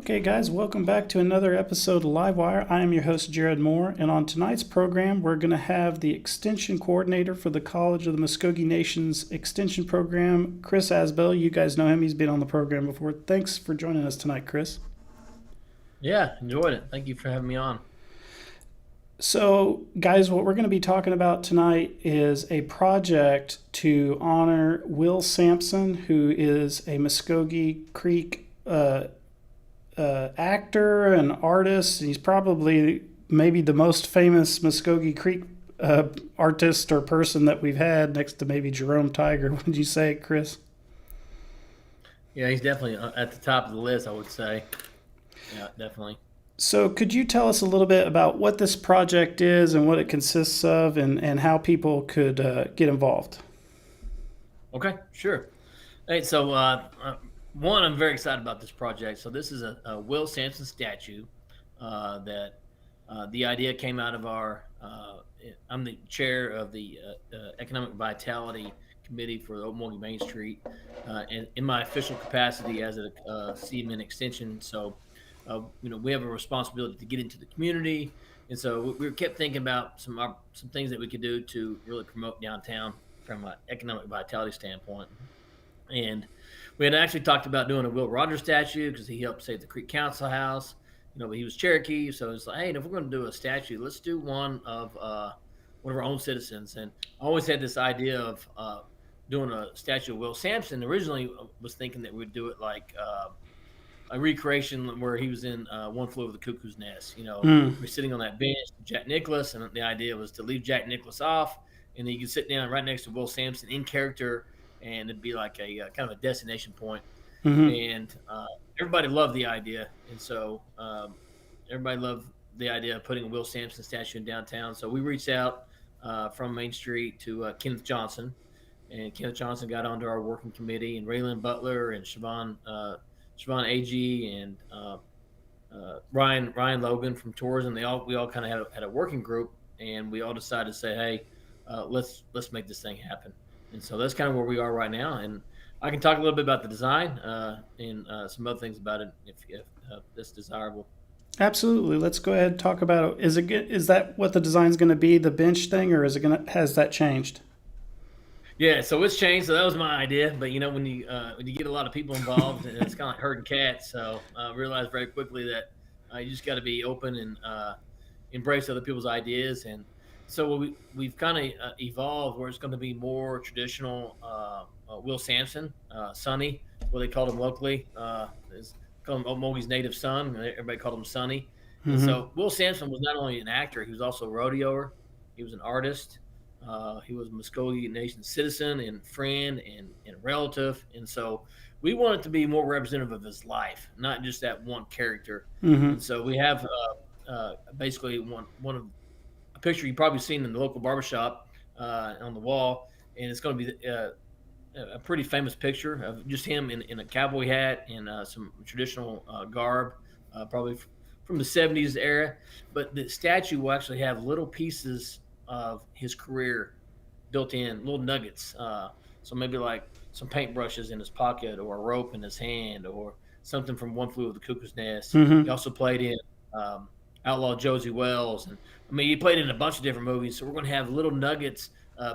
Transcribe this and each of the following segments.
Okay, guys, welcome back to another episode of Livewire. I am your host, Jared Moore, and on tonight's program, we're going to have the Extension Coordinator for the College of the Muscogee Nation's Extension Program, Chris Azbell. You guys know him. He's been on the program before. Thanks for joining us tonight, Chris. Yeah, enjoyed it. Thank you for having me on. So, guys, what we're going to be talking about tonight is a project to honor Will Samson, who is a Muscogee Creek actor and artist. He's probably maybe the most famous Muscogee Creek artist or person that we've had, next to maybe Jerome Tiger. Would you say, Chris? Yeah, he's definitely at the top of the list, I would say. Yeah, definitely. So, could you tell us a little bit about what this project is and what it consists of, and how people could get involved? Okay, sure. Hey, so one, I'm very excited about this project. So this is a Will Samson statue that the idea came out of our. I'm the chair of the Economic Vitality Committee for the Okmulgee Main Street, and in my official capacity as a CMN extension. So, we have a responsibility to get into the community, and so we kept thinking about some things that we could do to really promote downtown from an economic vitality standpoint. And we had actually talked about doing a Will Rogers statue because he helped save the Creek Council House. But he was Cherokee, so it's like, hey, if we're going to do a statue, let's do one of our own citizens. And I always had this idea of doing a statue of Will Samson. Originally, was thinking that we'd do it like a recreation where he was in One Flew Over the Cuckoo's Nest. We're sitting on that bench, Jack Nicklaus, and the idea was to leave Jack Nicklaus off, and then you can sit down right next to Will Samson in character, and it'd be like a kind of a destination point. Mm-hmm. And everybody loved the idea, and so everybody loved the idea of putting a Will Samson statue in downtown. So we reached out from Main Street to Kenneth Johnson, and Kenneth Johnson got onto our working committee, and Raylan Butler and Siobhan Agee and Ryan Logan from tourism. We all kind of had a working group, and we all decided to say, hey, let's make this thing happen. And so that's kind of where we are right now. And I can talk a little bit about the design and some other things about it if that's desirable. Absolutely. Let's go ahead and talk about it. Is that what the design's going to be, the bench thing, or has that changed? Yeah, so it's changed. So that was my idea, but when you get a lot of people involved, it's kind of like herding cats. So I realized very quickly that you just got to be open and embrace other people's ideas. And so we've kind of evolved where it's going to be more traditional. Will Samson, Sonny, what they called him locally, is called him Okmulgee's native son. Everybody called him Sonny. And Mm-hmm. so Will Samson was not only an actor; he was also a rodeoer. He was an artist. He was a Muscogee Nation citizen and friend and relative. And so we wanted to be more representative of his life, not just that one character. Mm-hmm. And so we have basically one of a picture you've probably seen in the local barbershop on the wall, and it's going to be a pretty famous picture of just him in a cowboy hat and some traditional garb, probably from the '70s era. But the statue will actually have little pieces of his career built in, little nuggets. So maybe like some paintbrushes in his pocket, or a rope in his hand, or something from One Flew Over the Cuckoo's Nest. He Mm-hmm. also played in Outlaw Josie Wells, and I mean he played in a bunch of different movies. So we're going to have little nuggets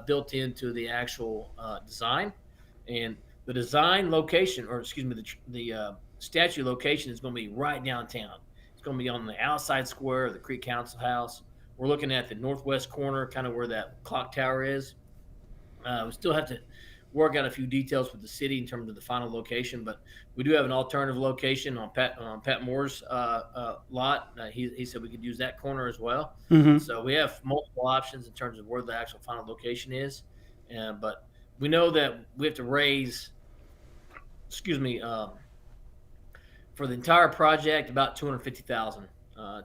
built into the actual design, and the design location, or excuse me, the statue location is going to be right downtown. It's going to be on the outside square of the Creek Council House. We're looking at the northwest corner, kind of where that clock tower is. We still have to work out a few details with the city in terms of the final location, but we do have an alternative location on Pat Moore's lot. He said we could use that corner as well. Mm-hmm. So we have multiple options in terms of where the actual final location is. But we know that we have to raise, excuse me, for the entire project about 250,000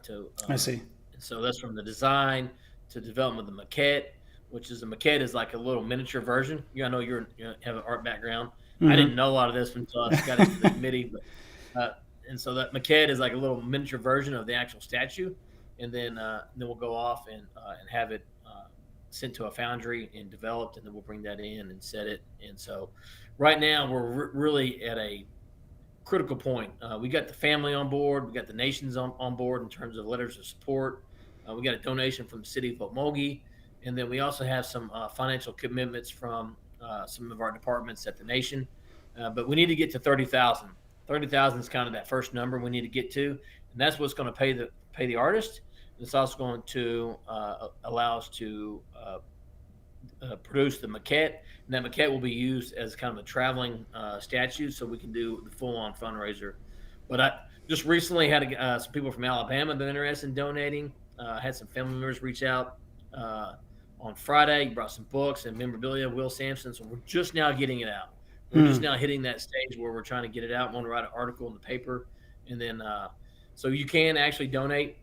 to I see. so that's from the design to development of the maquette, which is a maquette is like a little miniature version. I know you have an art background. I Mm-hmm. didn't know a lot of this until I got into the committee, but and so that maquette is like a little miniature version of the actual statue, and then we'll go off and have it sent to a foundry and developed, and then we'll bring that in and set it. And so right now we're really at a critical point. We got the family on board. We got the nations on board in terms of letters of support. We got a donation from the city of Okmulgee, and then we also have some financial commitments from some of our departments at the nation. But we need to get to 30,000. 30,000 is kind of that first number we need to get to, and that's what's going to pay the artist. It's also going to allow us to produce the maquette, and that maquette will be used as kind of a traveling statue, so we can do the full-on fundraiser. But I just recently had some people from Alabama that are interested in donating. Had some family members reach out on Friday. Brought some books and memorabilia. Will Samson. So we're just now getting it out. We're just now hitting that stage where we're trying to get it out. Want to write an article in the paper, and then so you can actually donate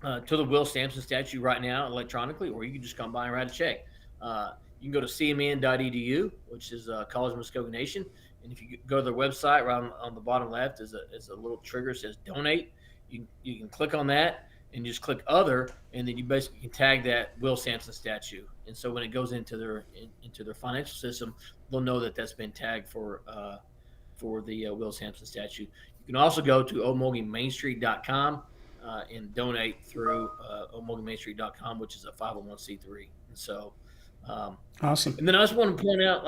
to the Will Samson statue right now electronically, or you can just come by and write a check. You can go to cmn.edu, which is College of Muscogee Nation, and if you go to their website, right on the bottom left is a little trigger that says donate. You can click on that and just click other, and then you basically can tag that Will Samson statue. And so when it goes into their financial system, they'll know that that's been tagged for the Will Samson statue. You can also go to okmulgeemainstreet.com and donate through okmulgeemainstreet.com, which is a 501c3. And so, awesome. And then I just want to point out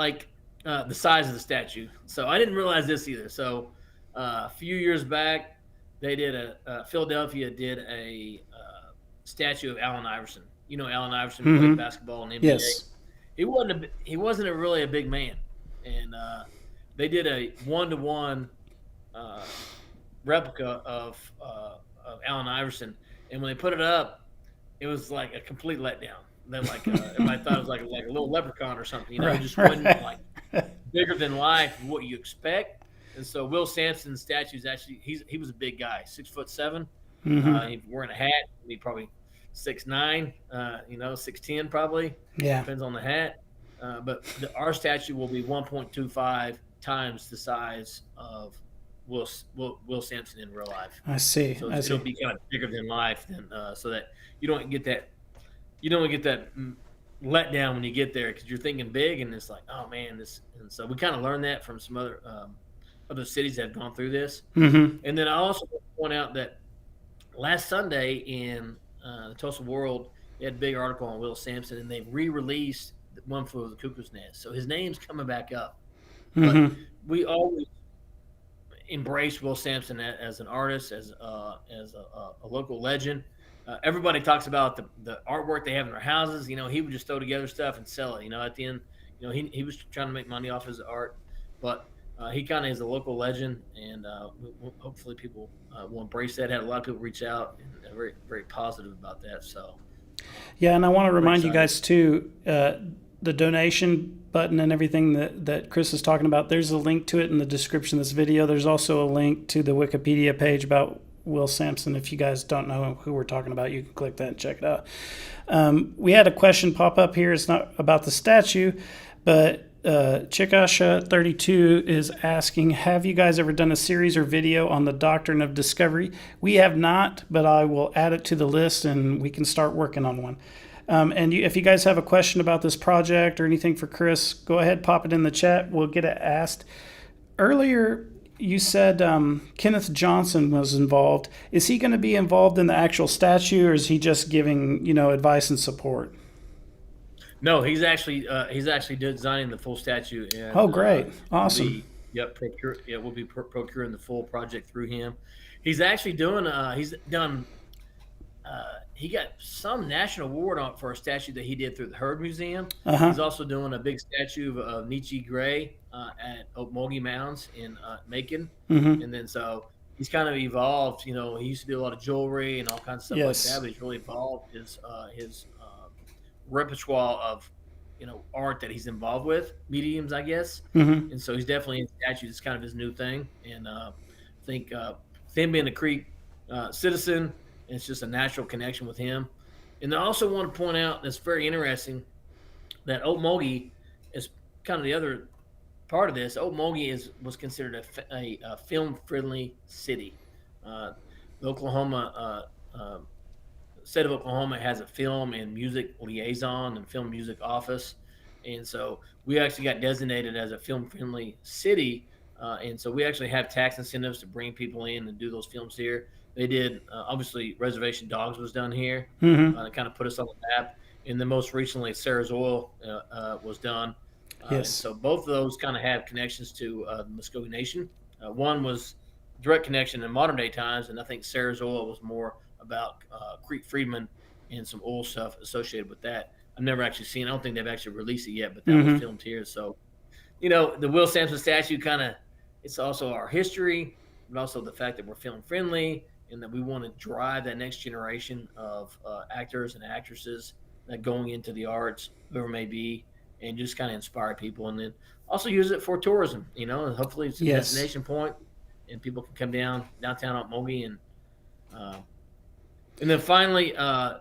the size of the statue. So I didn't realize this either. So a few years back, they did Philadelphia did a statue of Allen Iverson. You know, Allen Iverson played basketball in the NBA. Yes. He wasn't really a big man, and they did a 1-to-1 replica of Allen Iverson, and when they put it up, it was like a complete letdown. Then everybody thought it was like a little leprechaun or something. You know, it just wasn't like bigger than life, what you expect. And so Will Samson's statue is actually he was a big guy, 6'7". He's wearing a hat. He probably 6'9", 6'10" probably. Yeah, depends on the hat. But our statue will be 1.25 times the size of Will Samson in real life. I see. So it'll be kind of bigger than life, so that you don't get that letdown when you get there, because you're thinking big and it's like, oh man, this. And so we kind of learned that from some other cities that have gone through this. And then I also want to point out that last Sunday in the Tulsa World, they had a big article on Will Samson, and they re-released One Flew Over the Cuckoo's Nest. So his name's coming back up. But we always embrace Will Samson as an artist, as a local legend. Everybody talks about the artwork they have in their houses. You know, he would just throw together stuff and sell it. You know, at the end, you know, he was trying to make money off his art, but he kind of is a local legend, and hopefully people will embrace that. Had a lot of people reach out and are very, very positive about that. So, yeah, and I want to remind you guys too, the donation button and everything that Chris is talking about, there's a link to it in the description of this video. There's also a link to the Wikipedia page about Will Samson. If you guys don't know who we're talking about, you can click that and check it out. We had a question pop up here. It's not about the statue, but Chikasha32 is asking, have you guys ever done a series or video on the doctrine of discovery? We have not, but I will add it to the list and we can start working on one. If you guys have a question about this project or anything for Chris, go ahead, pop it in the chat. We'll get it asked. Earlier, you said Kenneth Johnson was involved. Is he going to be involved in the actual statue, or is he just giving, advice and support? No, he's actually designing the full statue. And, oh, great! Awesome. We'll be procuring the full project through him. He's actually doing. He got some national award for a statue that he did through the Hurd Museum. He's also doing a big statue of Nietzsche Gray at Okmulgee Mounds in Macon. And then so he's kind of evolved. You know, he used to do a lot of jewelry and all kinds of stuff like that, but he's really evolved his repertoire of art that he's involved with, mediums, I guess. And so he's definitely in statues. It's kind of his new thing. And I think him being a Creek citizen, it's just a natural connection with him. And I also want to point out that's very interesting that Okmulgee is kind of the other part of this. Okmulgee was considered a film-friendly city. The state of Oklahoma has a film and music liaison and film music office. And so we actually got designated as a film-friendly city And so we actually have tax incentives to bring people in and do those films here. They did obviously Reservation Dogs was done here, Mm-hmm. to kind of put us on the map. And then most recently, Sarah's Oil was done. And Yes. so both of those kind of have connections to the Muscogee Nation. One was direct connection in modern day times, and I think Sarah's Oil was more about Creek Freedman and some oil stuff associated with that. I've never actually seen. I don't think they've actually released it yet, but that was Mm-hmm. filmed here. So the Will Samson statue kind of, it's also our history, but also the fact that we're film friendly and that we want to drive that next generation of actors and actresses that going into the arts, whoever it may be, and just kind of inspire people. And then also use it for tourism, and hopefully it's a Yes. destination point and people can come downtown Okmulgee. Uh, and then finally, I,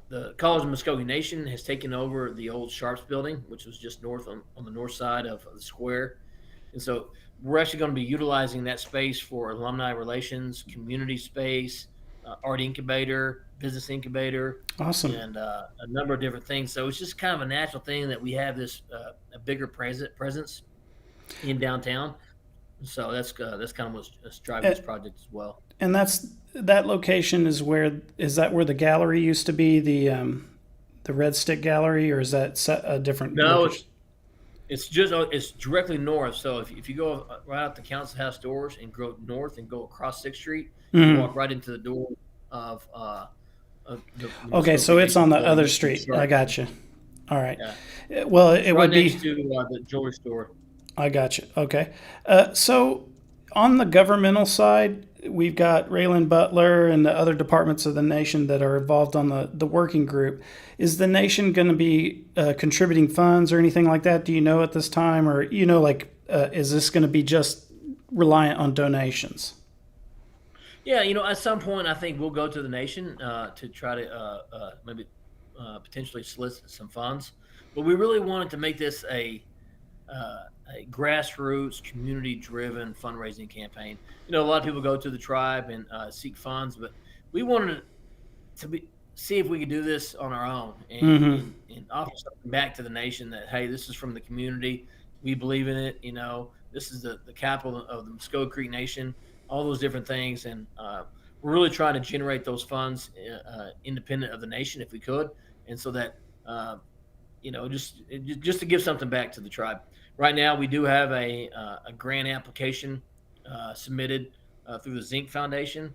the College of Muscogee Nation has taken over the old Sharps building, which was just north on the north side of the square. And so we're actually going to be utilizing that space for alumni relations, community space, art incubator, business incubator, Awesome. and a number of different things. So it's just kind of a natural thing that we have this a bigger presence in downtown. So that's kind of what's driving this project as well. And that location is that where the gallery used to be, the Red Stick Gallery, or is that a different No, location? it's directly north. So if you go right out the council house doors and go north and go across 6th Street, you Mm-hmm. walk right into the door of the Okay, Mvskoke so it's on Nation the building. other street. I got you. All right. Yeah, Well, it's it right would next be. to the jewelry store. I got you. Okay. So on the governmental side, we've got Raylan Butler and the other departments of the nation that are involved on the working group. Is the nation going to be contributing funds or anything like that? Do you know at this time, or is this going to be just reliant on donations? Yeah, at some point, I think we'll go to the nation to try to maybe potentially solicit some funds. But we really wanted to make this a grassroots, community-driven fundraising campaign. A lot of people go to the tribe and seek funds, but we wanted to see if we could do this on our own and, Mm-hmm. and, and offer something back to the nation that, hey, this is from the community. We believe in it. This is the capital of the Muscogee Creek Nation, all those different things. And we're really trying to generate those funds independent of the nation if we could. And so that, just to give something back to the tribe. Right now, we do have a grant application submitted through the Zinc Foundation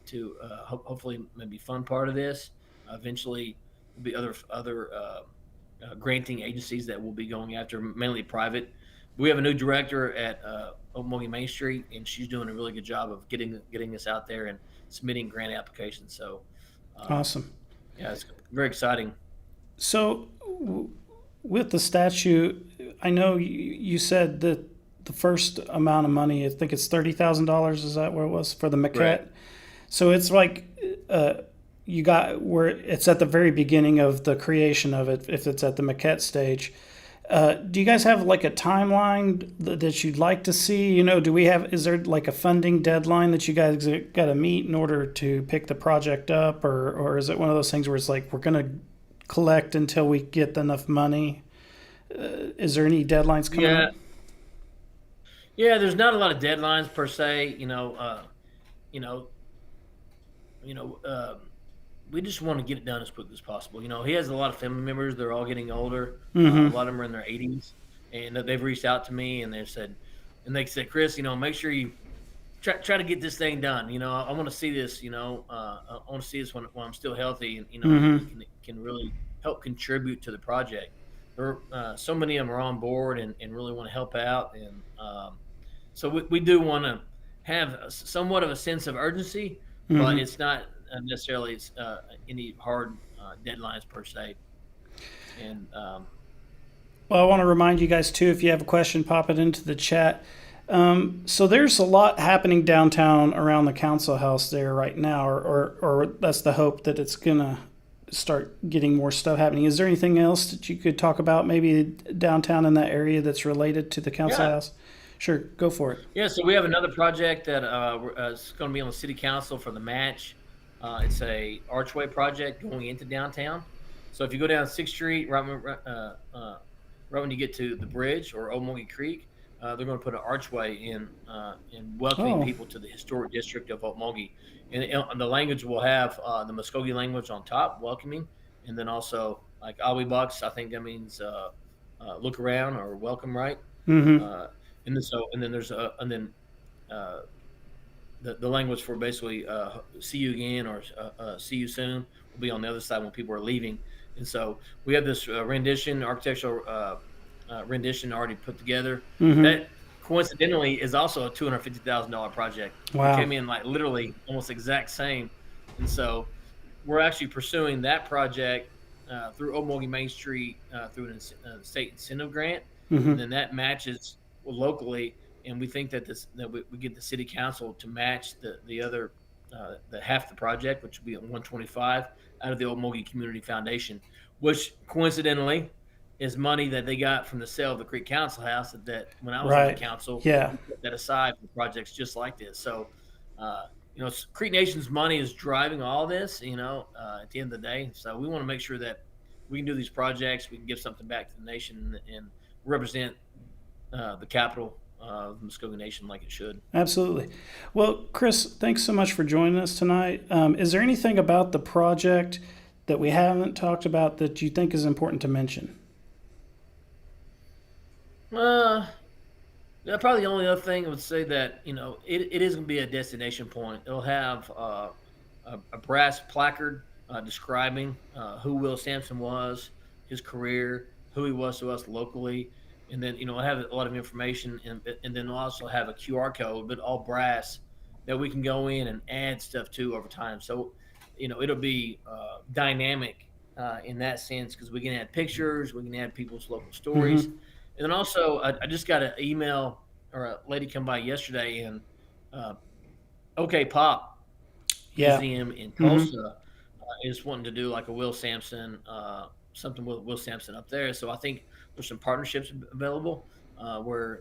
to hopefully maybe fund part of this. Eventually, there'll be other granting agencies that will be going after, mainly private. We have a new director at Okmulgee Main Street, and she's doing a really good job of getting us out there and submitting grant applications. So, um, Awesome. yeah, it's very exciting. So, with the statue, I know you said that the first amount of money, I think it's $30,000. Is that where it was for the maquette? Correct. So it's like you got where it's at the very beginning of the creation of it. If it's at the maquette stage, do you guys have like a timeline that you'd like to see? Is there like a funding deadline that you guys got to meet in order to pick the project up, or is it one of those things where it's like we're gonna collect until we get enough money? Is there any deadlines coming Yeah, up? yeah. There's not a lot of deadlines per se. You know, you know. We just want to get it done as quickly as possible. He has a lot of family members. They're all getting older. A Mm-hmm. lot of them are in their 80s, and they've reached out to me and they said, Chris, make sure you try to get this thing done. I want to see this. I want to see this when I'm still healthy, and Mm-hmm. can really help contribute to the project. There, so many of them are on board and really want to help out, and so we do want to have somewhat of a sense of urgency, but Mm-hmm. it's not necessarily any hard deadlines per se. And Well, I want to remind you guys too, if you have a question, pop it into the chat. So there's a lot happening downtown around the council house there right now, or that's the hope that it's gonna start getting more stuff happening. Is there anything else that you could talk about, maybe downtown in that area that's related to the council yeah, house? Sure, go for it. yeah. So we have another project that is going to be on the city council for the match. It's a archway project going into downtown. So if you go down 6th Street, right when you get to the bridge or Okmulgee Creek, they're going to put an archway in welcoming Oh. people to the historic district of Okmulgee. And the language will have the Muscogee language on top, welcoming, and then also like Awi Bucks. I think that means look around or welcome, right? Mm-hmm. Uh, and then there's uh, the language for basically see you again or see you soon will be on the other side when people are leaving. And so we have this architectural rendition already put together. Mm-hmm. That coincidentally is also a $250,000 project. We Wow. came in like literally almost exact same, and so we're actually pursuing that project through Okmulgee Main Street through an state incentive grant, and Mm-hmm. then that matches locally. And we think that we get the city council to match the other the half the project, which would be at 125 out of the Okmulgee Community Foundation, which coincidentally is money that they got from the sale of the Creek Council House. That when I was on the Right. council, Yeah. we put that aside for projects just like this. So, Creek Nation's money is driving all this. At the end of the day, so we want to make sure that we can do these projects. We can give something back to the nation and represent the capital of the Muscogee Nation like it should. Absolutely. Well, Chris, thanks so much for joining us tonight. Is there anything about the project that we haven't talked about that you think is important to mention? Uh, Probably the only other thing I would say that it is going to be a destination point. It'll have a brass placard describing who Will Samson was, his career, who he was to us locally, and then it'll have a lot of information, and then we'll also have a QR code, but all brass that we can go in and add stuff to over time. So, it'll be dynamic in that sense because we can add pictures, we can add people's local stories, Mm-hmm. and then also I just got an email or a lady come by yesterday and uh, OK Pop Yeah. Museum in Mm-hmm. Tulsa is wanting to do like a Will Samson, something with Will Samson up there. So I think there's some partnerships available where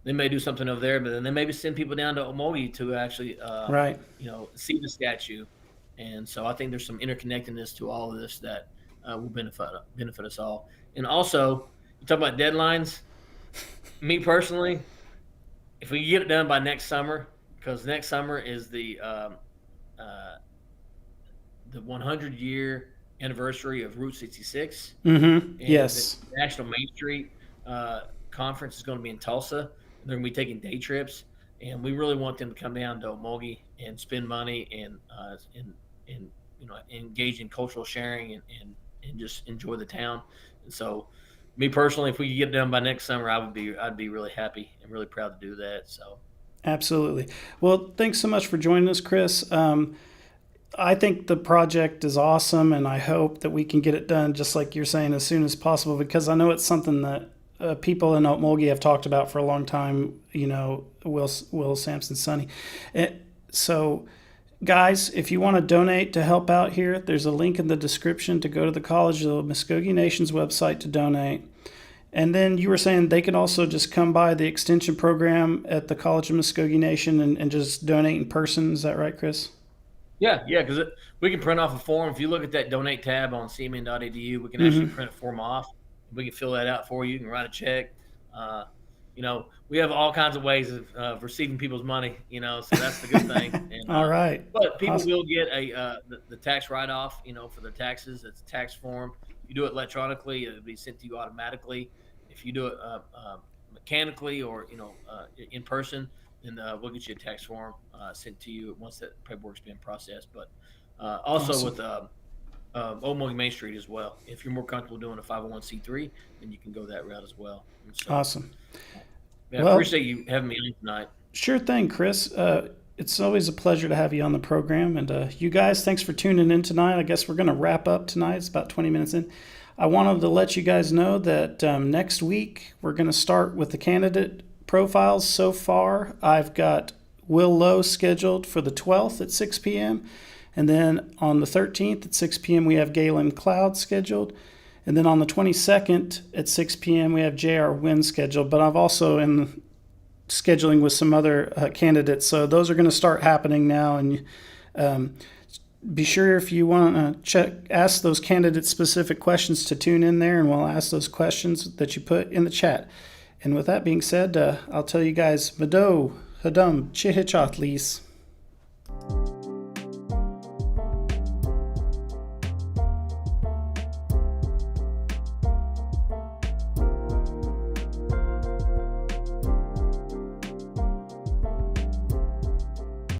they may do something over there, but then they maybe send people down to Okmulgee to actually Right. see the statue. And so I think there's some interconnectedness to all of this that will benefit us all. And also, you talk about deadlines. Me personally, if we get it done by next summer, because next summer is uh, the 100-year anniversary of Route 66, Mm-hmm. and the Yes. National Main Street conference is going to be in Tulsa. They're going to be taking day trips, and we really want them to come down to Okmulgee and spend money and engage in cultural sharing and just enjoy the town. And so, me personally, if we could get it done by next summer, I'd be really happy and really proud to do that. So. Absolutely. Well, thanks so much for joining us, Chris. I think the project is awesome, and I hope that we can get it done, just like you're saying, as soon as possible, because I know it's something that people in Okmulgee have talked about for a long time. Will Samson, Sonny. So, guys, if you want to donate to help out here, there's a link in the description to go to the College of the Muscogee Nation's website to donate. And then you were saying they can also just come by the extension program at the College of Muscogee Nation and just donate in person. Is that right, Chris? Yeah, because we can print off a form. If you look at that donate tab on cmn.edu, we can actually Mm-hmm. print a form off. We can fill that out for you. You can write a check. Uh, we have all kinds of ways of receiving people's money. So that's the good thing. And All right. but people Awesome. will get the tax write off. For their taxes, it's a tax form. If you do it electronically, it'll be sent to you automatically. If you do it mechanically or in person, then we'll get you a tax form sent to you once that paperwork's been processed. But also Awesome. with Okmulgee Main Street as well. If you're more comfortable doing a 501c3, then you can go that route as well. And so, Awesome. yeah, I Well, appreciate you having me on tonight. sure thing, Chris. It's always a pleasure to have you on the program. And you guys, thanks for tuning in tonight. I guess we're going to wrap up tonight. It's about 20 minutes in. I wanted to let you guys know that next week we're going to start with the candidate profiles. So far, I've got Will Lowe scheduled for the 12th at 6 p.m. And then on the 13th at 6 p.m., we have Galen Cloud scheduled. And then on the 22nd at 6 p.m., we have J.R. Wynn scheduled. But I've also in scheduling with some other candidates. So those are going to start happening now. And be sure if you want to ask those candidate specific questions to tune in there, and we'll ask those questions that you put in the chat. And with that being said, I'll tell you guys, Mado, Hadum, Chihichat, Lease.